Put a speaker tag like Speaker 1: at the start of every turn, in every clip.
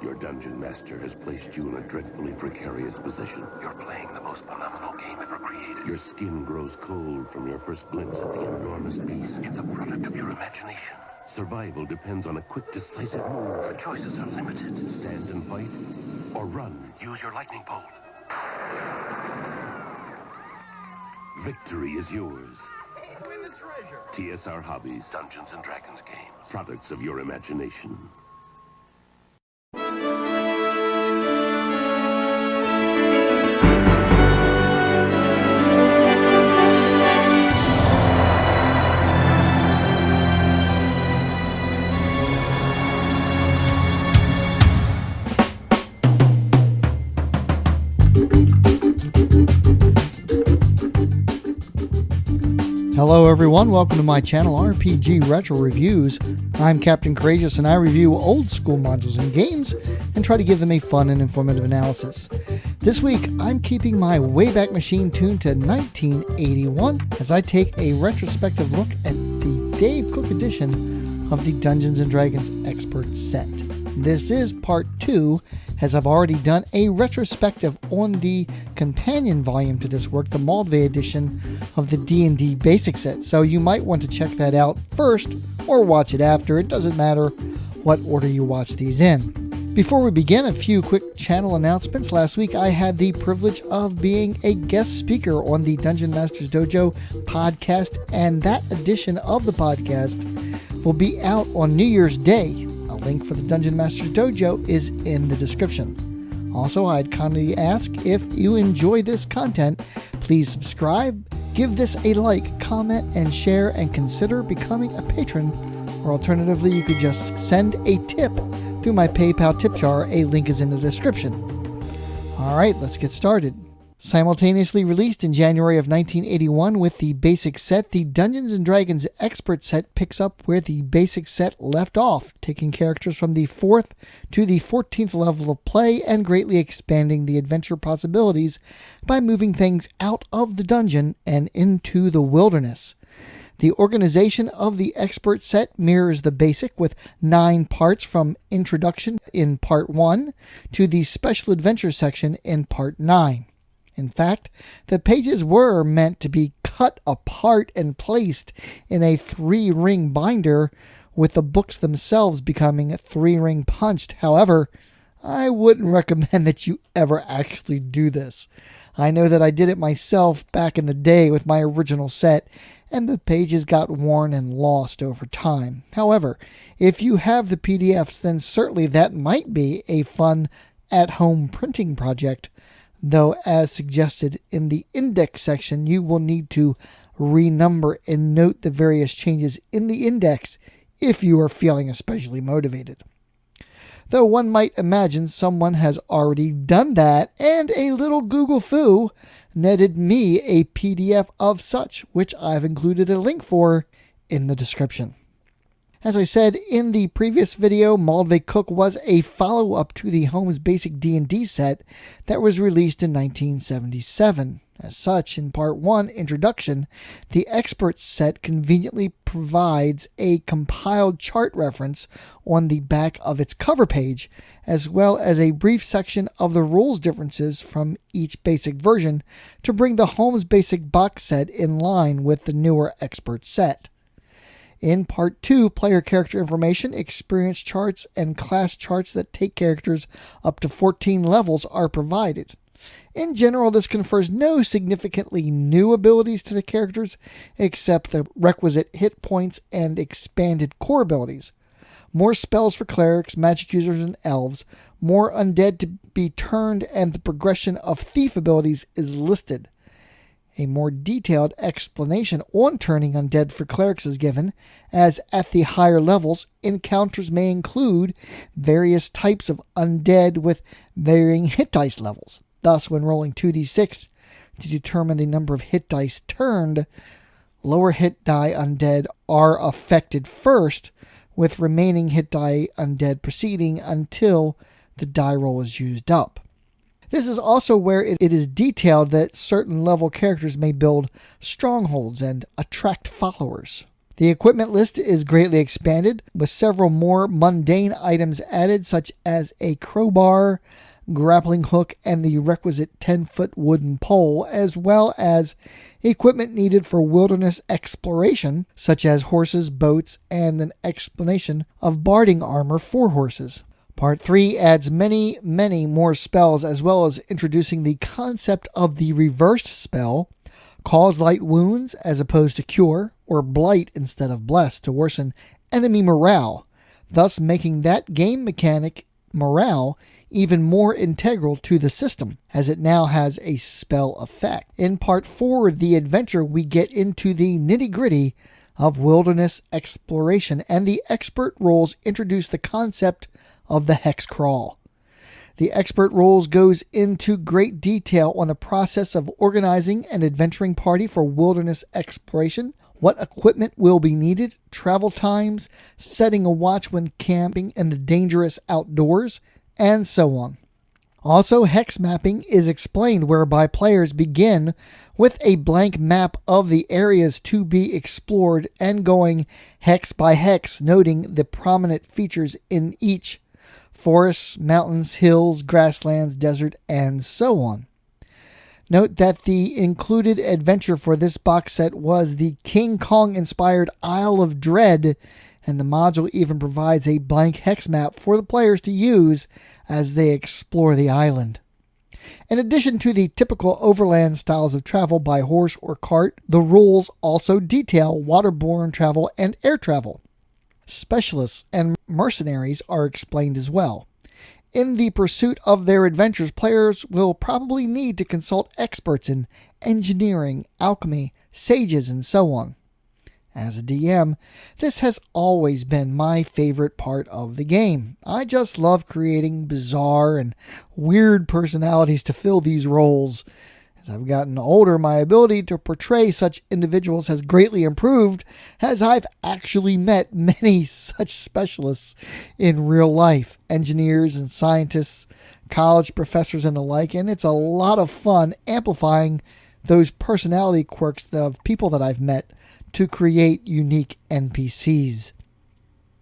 Speaker 1: Your dungeon master has placed you in a dreadfully precarious position.
Speaker 2: You're playing the most phenomenal game ever created.
Speaker 1: Your skin grows cold from your first glimpse at the enormous beast.
Speaker 2: It's a product of your imagination.
Speaker 1: Survival depends on a quick, decisive move.
Speaker 2: Your choices are limited.
Speaker 1: Stand and fight, or run.
Speaker 2: Use your lightning bolt.
Speaker 1: Victory is yours.
Speaker 2: Win the treasure.
Speaker 1: TSR Hobbies.
Speaker 2: Dungeons and Dragons games.
Speaker 1: Products of your imagination.
Speaker 3: Hello everyone, welcome to my channel, RPG Retro Reviews. I'm Captain Courageous and I review old school modules and games and try to give them a fun and informative analysis. This week, I'm keeping my Wayback Machine tuned to 1981 as I take a retrospective look at the Dave Cook edition of the Dungeons & Dragons Expert Set. This is part 2, as I've already done a retrospective on the companion volume to this work, the Moldvay edition of the D&D Basic Set, so you might want to check that out first or watch it after. It doesn't matter what order you watch these in. Before we begin, a few quick channel announcements. Last week I had the privilege of being a guest speaker on the Dungeon Masters Dojo podcast, and that edition of the podcast will be out on New Year's Day. A link for the Dungeon Masters Dojo is in the description. Also, I'd kindly ask, if you enjoy this content, please subscribe, give this a like, comment, and share, and consider becoming a patron, or alternatively, you could just send a tip through my PayPal tip jar. A link is in the description. Alright, let's get started. Simultaneously released in January of 1981 with the Basic Set, the Dungeons & Dragons Expert Set picks up where the Basic Set left off, taking characters from the 4th to the 14th level of play and greatly expanding the adventure possibilities by moving things out of the dungeon and into the wilderness. The organization of the Expert Set mirrors the Basic, with 9 parts from Introduction in Part 1 to the Special Adventure section in Part 9. In fact, the pages were meant to be cut apart and placed in a 3-ring binder, with the books themselves becoming 3-ring punched. However, I wouldn't recommend that you ever actually do this. I know that I did it myself back in the day with my original set, and the pages got worn and lost over time. However, if you have the PDFs, then certainly that might be a fun at-home printing project. Though, as suggested in the index section, you will need to renumber and note the various changes in the index if you are feeling especially motivated. Though one might imagine someone has already done that, and a little Google foo netted me a PDF of such, which I've included a link for in the description. As I said in the previous video, Moldvay Cook was a follow-up to the Holmes Basic D&D set that was released in 1977. As such, in Part 1, Introduction, the Expert Set conveniently provides a compiled chart reference on the back of its cover page, as well as a brief section of the rules differences from each basic version to bring the Holmes Basic box set in line with the newer Expert Set. In Part 2, player character information, experience charts, and class charts that take characters up to 14 levels are provided. In general, this confers no significantly new abilities to the characters, except the requisite hit points and expanded core abilities. More spells for clerics, magic users, and elves, more undead to be turned, and the progression of thief abilities is listed. A more detailed explanation on turning undead for clerics is given, as at the higher levels, encounters may include various types of undead with varying hit dice levels. Thus, when rolling 2d6 to determine the number of hit dice turned, lower hit die undead are affected first, with remaining hit die undead proceeding until the die roll is used up. This is also where it is detailed that certain level characters may build strongholds and attract followers. The equipment list is greatly expanded, with several more mundane items added, such as a crowbar, grappling hook, and the requisite 10-foot wooden pole, as well as equipment needed for wilderness exploration, such as horses, boats, and an explanation of barding armor for horses. Part 3 adds many more spells, as well as introducing the concept of the reversed spell, cause light wounds as opposed to cure, or blight instead of bless to worsen enemy morale, thus making that game mechanic, morale, even more integral to the system, as it now has a spell effect. In Part 4, the adventure, we get into the nitty-gritty of wilderness exploration, and the expert roles introduce the concept of the hex crawl. The expert roles goes into great detail on the process of organizing an adventuring party for wilderness exploration, what equipment will be needed, travel times, setting a watch when camping in the dangerous outdoors, and so on. Also, hex mapping is explained, whereby players begin with a blank map of the areas to be explored and going hex by hex, noting the prominent features in each: forests, mountains, hills, grasslands, desert, and so on. Note that the included adventure for this box set was the King Kong-inspired Isle of Dread, and the module even provides a blank hex map for the players to use as they explore the island. In addition to the typical overland styles of travel by horse or cart, the rules also detail waterborne travel and air travel. Specialists and mercenaries are explained as well. In the pursuit of their adventures, players will probably need to consult experts in engineering, alchemy, sages, and so on. As a DM, this has always been my favorite part of the game. I just love creating bizarre and weird personalities to fill these roles. As I've gotten older, my ability to portray such individuals has greatly improved, as I've actually met many such specialists in real life, engineers and scientists, college professors and the like, and it's a lot of fun amplifying those personality quirks of people that I've met to create unique NPCs.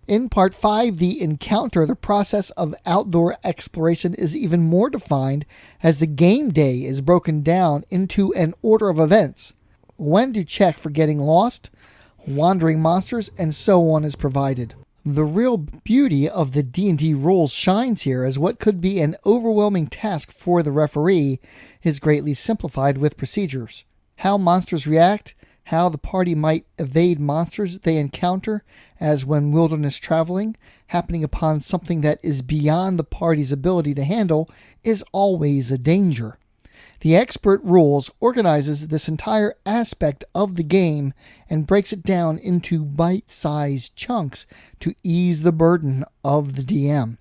Speaker 3: In Part 5, the encounter, the process of outdoor exploration, is even more defined, as the game day is broken down into an order of events. When to check for getting lost, wandering monsters, and so on is provided. The real beauty of the D&D rules shines here, as what could be an overwhelming task for the referee is greatly simplified with procedures. How monsters react, how the party might evade monsters they encounter, as when wilderness traveling, happening upon something that is beyond the party's ability to handle, is always a danger. The expert rules organizes this entire aspect of the game and breaks it down into bite-sized chunks to ease the burden of the DM.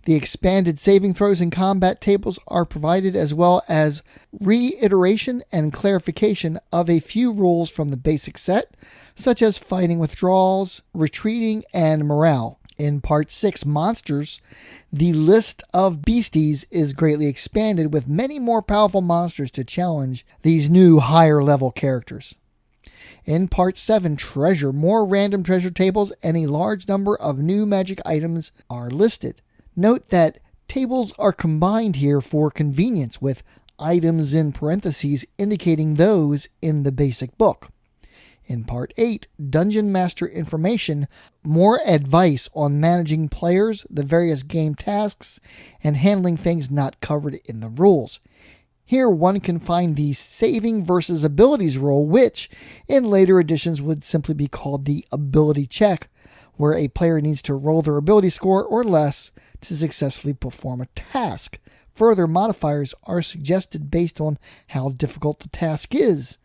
Speaker 3: The expanded saving throws and combat tables are provided, as well as reiteration and clarification of a few rules from the basic set, such as fighting withdrawals, retreating, and morale. In Part 6, Monsters, the list of beasties is greatly expanded, with many more powerful monsters to challenge these new higher-level characters. In Part 7, Treasure, more random treasure tables and a large number of new magic items are listed. Note that tables are combined here for convenience, with items in parentheses indicating those in the basic book. In Part 8, Dungeon Master Information, more advice on managing players, the various game tasks, and handling things not covered in the rules. Here one can find the saving versus abilities rule, which in later editions would simply be called the ability check, where a player needs to roll their ability score or less to successfully perform a task. Further modifiers are suggested based on how difficult the task is.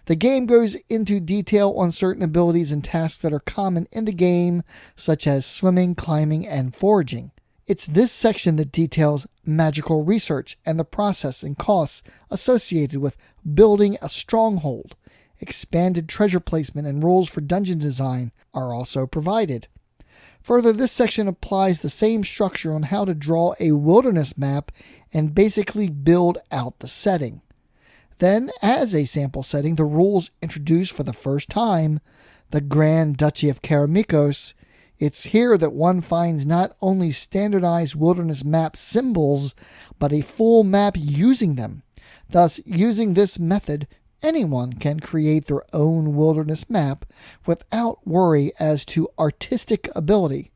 Speaker 3: The game goes into detail on certain abilities and tasks that are common in the game, such as swimming, climbing, and foraging. It's this section that details magical research and the process and costs associated with building a stronghold. Expanded treasure placement and rules for dungeon design are also provided. Further, this section applies the same structure on how to draw a wilderness map and basically build out the setting. Then, as a sample setting, the rules introduce for the first time the Grand Duchy of Karameikos, it's here that one finds not only standardized wilderness map symbols, but a full map using them. Thus, using this method, anyone can create their own wilderness map without worry as to artistic ability.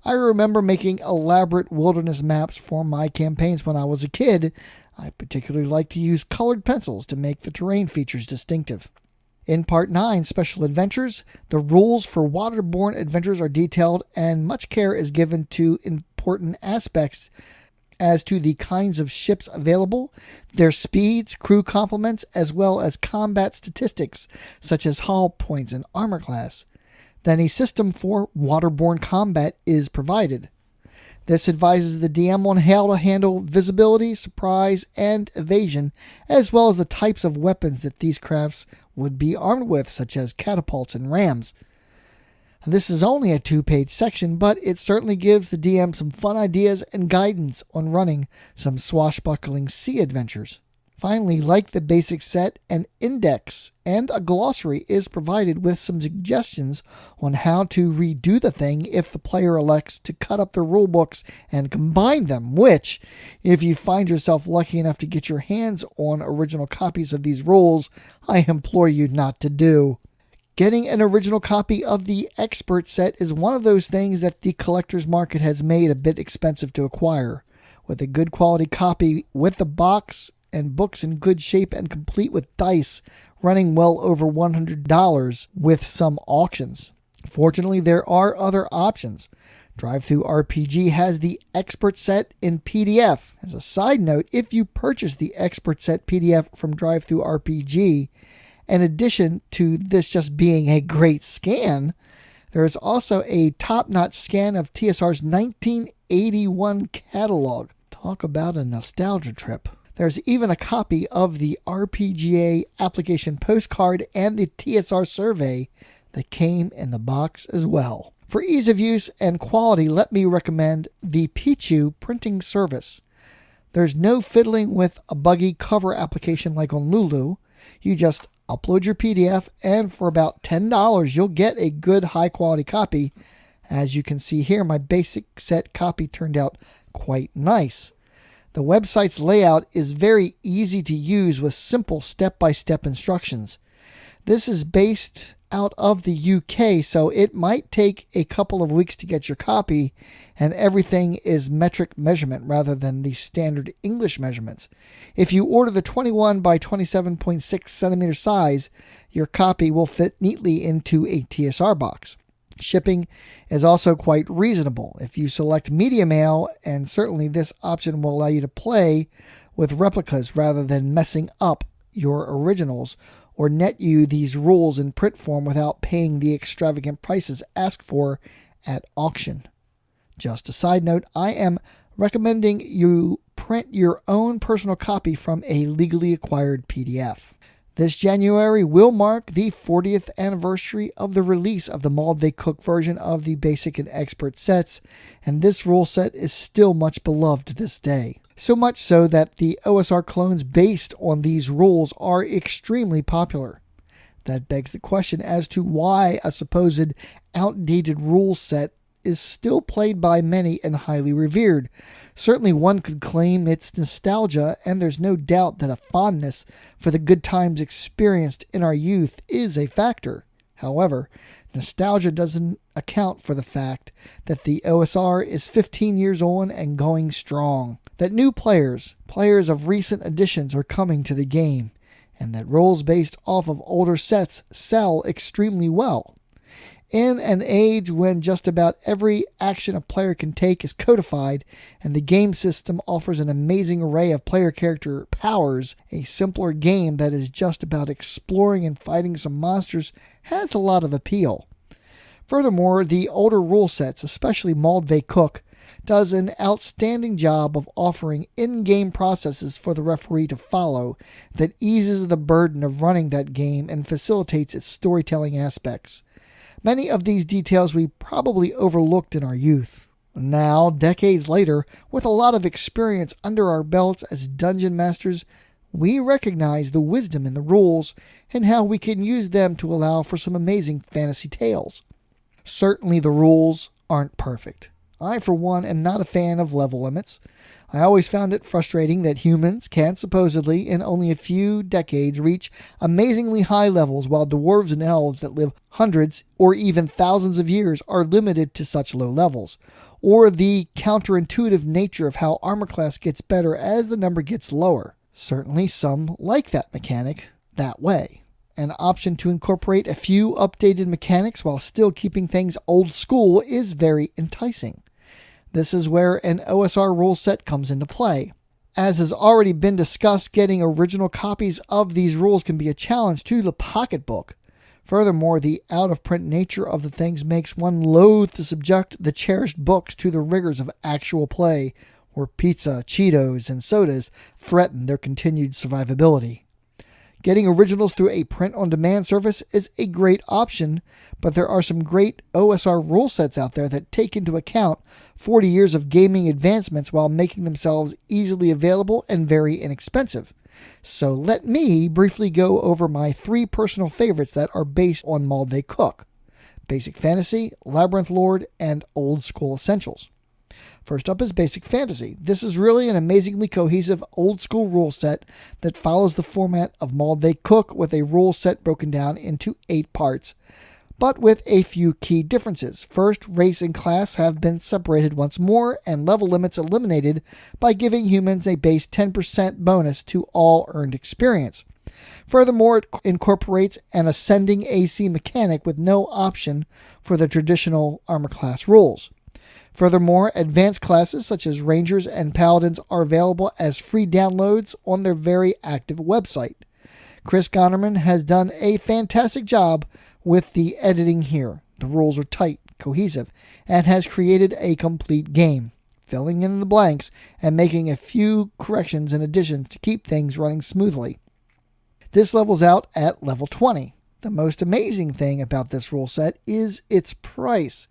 Speaker 3: I remember making elaborate wilderness maps for my campaigns when I was a kid. I particularly like to use colored pencils to make the terrain features distinctive. In Part 9, Special Adventures, the rules for waterborne adventures are detailed and much care is given to important aspects as to the kinds of ships available, their speeds, crew complements, as well as combat statistics such as hull points and armor class. Then a system for waterborne combat is provided. This advises the DM on how to handle visibility, surprise, and evasion, as well as the types of weapons that these crafts would be armed with, such as catapults and rams. This is only a 2-page section, but it certainly gives the DM some fun ideas and guidance on running some swashbuckling sea adventures. Finally, like the basic set, an index and a glossary is provided with some suggestions on how to redo the thing if the player elects to cut up the rulebooks and combine them, which, if you find yourself lucky enough to get your hands on original copies of these rules, I implore you not to do. Getting an original copy of the expert set is one of those things that the collector's market has made a bit expensive to acquire. With a good quality copy with the box and books in good shape and complete with dice, running well over $100 with some auctions. Fortunately, there are other options. Drive-Thru RPG has the Expert Set in PDF. As a side note, if you purchase the Expert Set PDF from Drive-Thru RPG, in addition to this just being a great scan, there is also a top-notch scan of TSR's 1981 catalog. Talk about a nostalgia trip. There's even a copy of the RPGA application postcard and the TSR survey that came in the box as well. For ease of use and quality, let me recommend the Pichu printing service. There's no fiddling with a buggy cover application like on Lulu. You just upload your PDF, and for about $10, you'll get a good high-quality copy. As you can see here, my basic set copy turned out quite nice. The website's layout is very easy to use with simple step-by-step instructions. This is based out of the UK, so it might take a couple of weeks to get your copy, and everything is metric measurement rather than the standard English measurements. If you order the 21 by 27.6 centimeter size, your copy will fit neatly into a TSR box. Shipping is also quite reasonable. If you select media mail, and certainly this option will allow you to play with replicas rather than messing up your originals, or net you these rules in print form without paying the extravagant prices asked for at auction. Just a side note, I am recommending you print your own personal copy from a legally acquired PDF. This January will mark the 40th anniversary of the release of the Moldvay Cook version of the Basic and Expert sets, and this rule set is still much beloved to this day. So much so that the OSR clones based on these rules are extremely popular. That begs the question as to why a supposed outdated rule set is still played by many and highly revered. Certainly one could claim it's nostalgia, and there's no doubt that a fondness for the good times experienced in our youth is a factor. However, nostalgia doesn't account for the fact that the OSR is 15 years on and going strong, that new players of recent additions are coming to the game, and that roles based off of older sets sell extremely well. In an age when just about every action a player can take is codified and the game system offers an amazing array of player character powers, a simpler game that is just about exploring and fighting some monsters has a lot of appeal. Furthermore, the older rule sets, especially Moldvay Cook, does an outstanding job of offering in-game processes for the referee to follow that eases the burden of running that game and facilitates its storytelling aspects. Many of these details we probably overlooked in our youth. Now, decades later, with a lot of experience under our belts as dungeon masters, we recognize the wisdom in the rules and how we can use them to allow for some amazing fantasy tales. Certainly the rules aren't perfect. I, for one, am not a fan of level limits. I always found it frustrating that humans can supposedly, in only a few decades, reach amazingly high levels, while dwarves and elves that live hundreds or even thousands of years are limited to such low levels, or the counterintuitive nature of how armor class gets better as the number gets lower. Certainly some like that mechanic that way. An option to incorporate a few updated mechanics while still keeping things old school is very enticing. This is where an OSR rule set comes into play. As has already been discussed, getting original copies of these rules can be a challenge to the pocketbook. Furthermore, the out-of-print nature of the things makes one loath to subject the cherished books to the rigors of actual play, where pizza, Cheetos, and sodas threaten their continued survivability. Getting originals through a print-on-demand service is a great option, but there are some great OSR rule sets out there that take into account 40 years of gaming advancements while making themselves easily available and very inexpensive. So let me briefly go over my 3 personal favorites that are based on Moldvay Cook: Basic Fantasy, Labyrinth Lord, and Old School Essentials. First up is Basic Fantasy. This is really an amazingly cohesive old school rule set that follows the format of Moldvay Cook, with a rule set broken down into 8 parts, but with a few key differences. First, race and class have been separated once more, and level limits eliminated by giving humans a base 10% bonus to all earned experience. Furthermore, it incorporates an ascending AC mechanic with no option for the traditional armor class rules. Furthermore, advanced classes such as Rangers and Paladins are available as free downloads on their very active website. Chris Gonnerman has done a fantastic job with the editing here. The rules are tight, cohesive, and has created a complete game, filling in the blanks and making a few corrections and additions to keep things running smoothly. This levels out at level 20. The most amazing thing about this rule set is its price.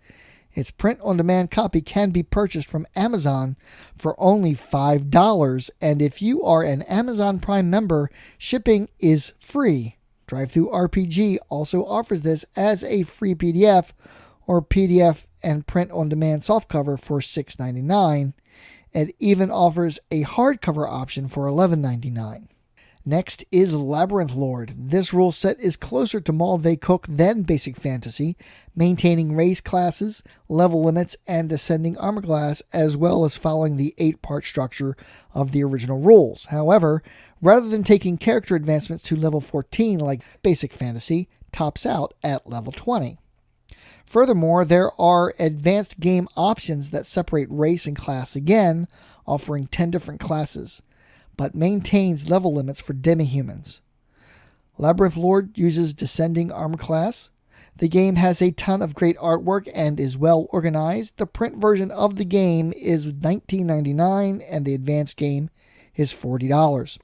Speaker 3: Its print-on-demand copy can be purchased from Amazon for only $5, and if you are an Amazon Prime member, shipping is free. Drive-Thru RPG also offers this as a free PDF or PDF and print-on-demand softcover for $6.99. It even offers a hardcover option for $11.99. Next is Labyrinth Lord. This rule set is closer to Moldvay Cook than Basic Fantasy, maintaining race classes, level limits, and ascending armor class, as well as following the 8-part structure of the original rules. However, rather than taking character advancements to level 14 like Basic Fantasy, tops out at level 20. Furthermore, there are advanced game options that separate race and class again, offering 10 different classes, but maintains level limits for demi-humans. Labyrinth Lord uses descending armor class. The game has a ton of great artwork and is well organized. The print version of the game is $19.99 and the advanced game is $40.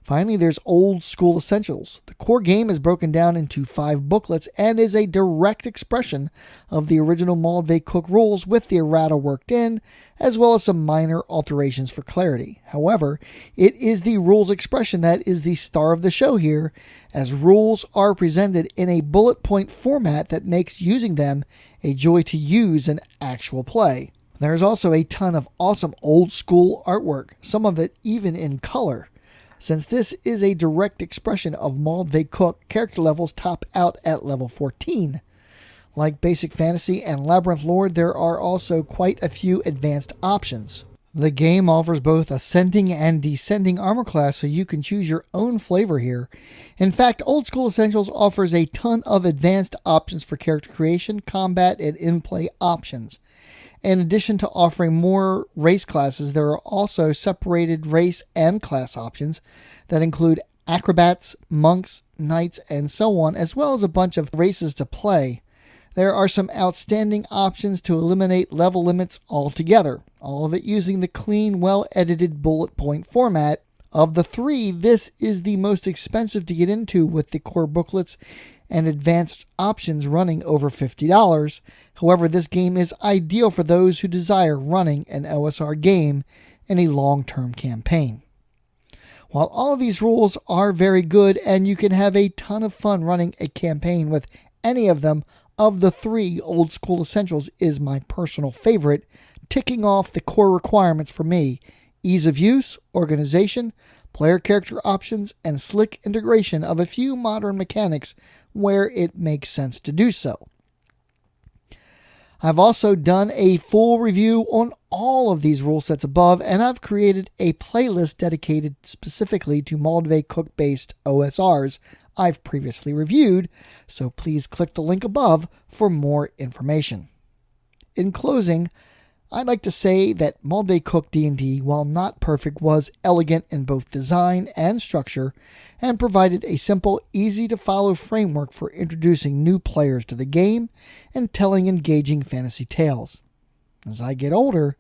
Speaker 3: Finally, there's Old School Essentials. The core game is broken down into 5 booklets and is a direct expression of the original Moldvay Cook rules with the errata worked in, as well as some minor alterations for clarity. However, it is the rules expression that is the star of the show here, as rules are presented in a bullet point format that makes using them a joy to use in actual play. There's also a ton of awesome old school artwork, some of it even in color. Since this is a direct expression of Moldvay Cook, character levels top out at level 14. Like Basic Fantasy and Labyrinth Lord, there are also quite a few advanced options. The game offers both ascending and descending armor class, so you can choose your own flavor here. In fact, Old School Essentials offers a ton of advanced options for character creation, combat, and in-play options. In addition to offering more race classes, there are also separated race and class options that include acrobats, monks, knights, and so on, as well as a bunch of races to play. There are some outstanding options to eliminate level limits altogether, all of it using the clean, well-edited bullet point format. Of the 3, this is the most expensive to get into, with the core booklets and advanced options running over $50. However, this game is ideal for those who desire running an OSR game in a long-term campaign. While all of these rules are very good and you can have a ton of fun running a campaign with any of them, of the 3, Old School Essentials is my personal favorite, ticking off the core requirements for me: ease of use, organization, player character options, and slick integration of a few modern mechanics where it makes sense to do so. I've also done a full review on all of these rule sets above, and I've created a playlist dedicated specifically to Moldvay Cook-based OSRs I've previously reviewed, so please click the link above for more information. In closing, I'd like to say that Moldvay Cook D&D, while not perfect, was elegant in both design and structure, and provided a simple, easy-to-follow framework for introducing new players to the game and telling engaging fantasy tales. As I get older,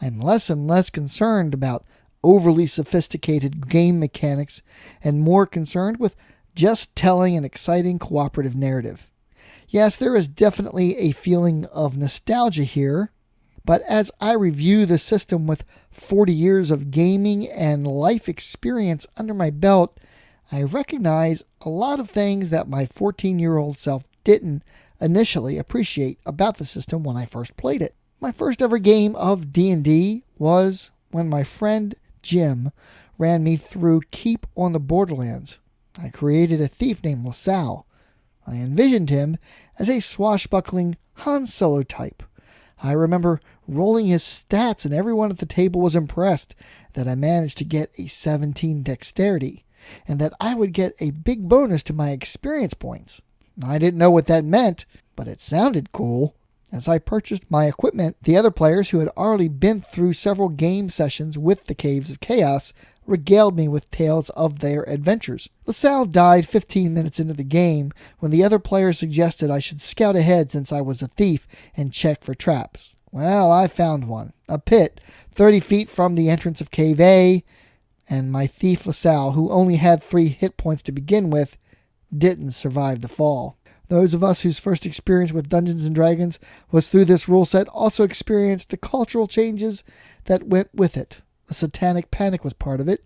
Speaker 3: I'm less and less concerned about overly sophisticated game mechanics and more concerned with just telling an exciting cooperative narrative. Yes, there is definitely a feeling of nostalgia here, but as I review the system with 40 years of gaming and life experience under my belt, I recognize a lot of things that my 14-year-old self didn't initially appreciate about the system when I first played it. My first ever game of D&D was when my friend Jim ran me through Keep on the Borderlands. I created a thief named LaSalle. I envisioned him as a swashbuckling Han Solo type. I remember rolling his stats and everyone at the table was impressed that I managed to get a 17 dexterity and that I would get a big bonus to my experience points. I didn't know what that meant, but it sounded cool. As I purchased my equipment, the other players who had already been through several game sessions with the Caves of Chaos regaled me with tales of their adventures. LaSalle died 15 minutes into the game when the other players suggested I should scout ahead since I was a thief and check for traps. Well, I found one. A pit 30 feet from the entrance of Cave A, and my thief LaSalle, who only had 3 hit points to begin with, didn't survive the fall. Those of us whose first experience with Dungeons & Dragons was through this rule set also experienced the cultural changes that went with it. The Satanic Panic was part of it,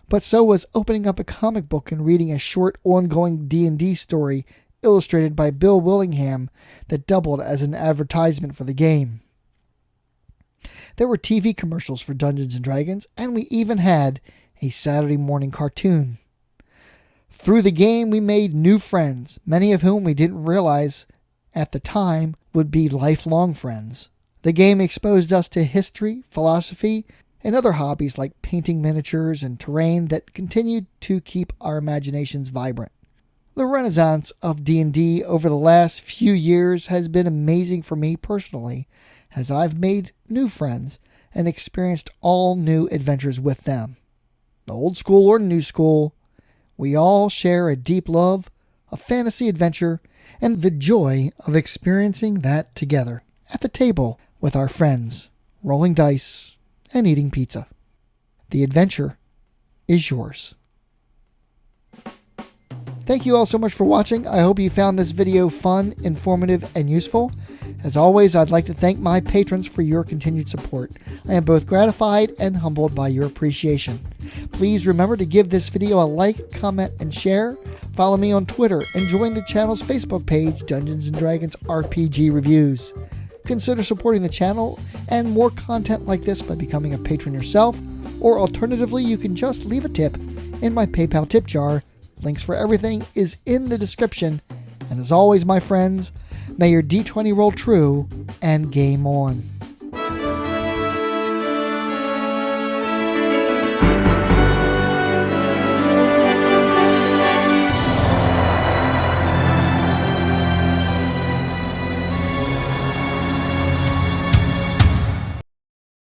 Speaker 3: but so was opening up a comic book and reading a short ongoing D&D story illustrated by Bill Willingham that doubled as an advertisement for the game. There were TV commercials for Dungeons & Dragons, and we even had a Saturday morning cartoon. Through the game, we made new friends, many of whom we didn't realize at the time would be lifelong friends. The game exposed us to history, philosophy, and other hobbies like painting miniatures and terrain that continued to keep our imaginations vibrant. The renaissance of D&D over the last few years has been amazing for me personally, as I've made new friends and experienced all new adventures with them. Old school or new school, we all share a deep love of fantasy adventure and the joy of experiencing that together at the table with our friends, rolling dice and eating pizza. The adventure is yours. Thank you all so much for watching. I hope you found this video fun, informative, and useful. As always, I'd like to thank my patrons for your continued support. I am both gratified and humbled by your appreciation. Please remember to give this video a like, comment, and share. Follow me on Twitter and join the channel's Facebook page, Dungeons & Dragons RPG Reviews. Consider supporting the channel and more content like this by becoming a patron yourself, or alternatively, you can just leave a tip in my PayPal tip jar. Links for everything is in the description. And as always, my friends, may your D20 roll true and game on.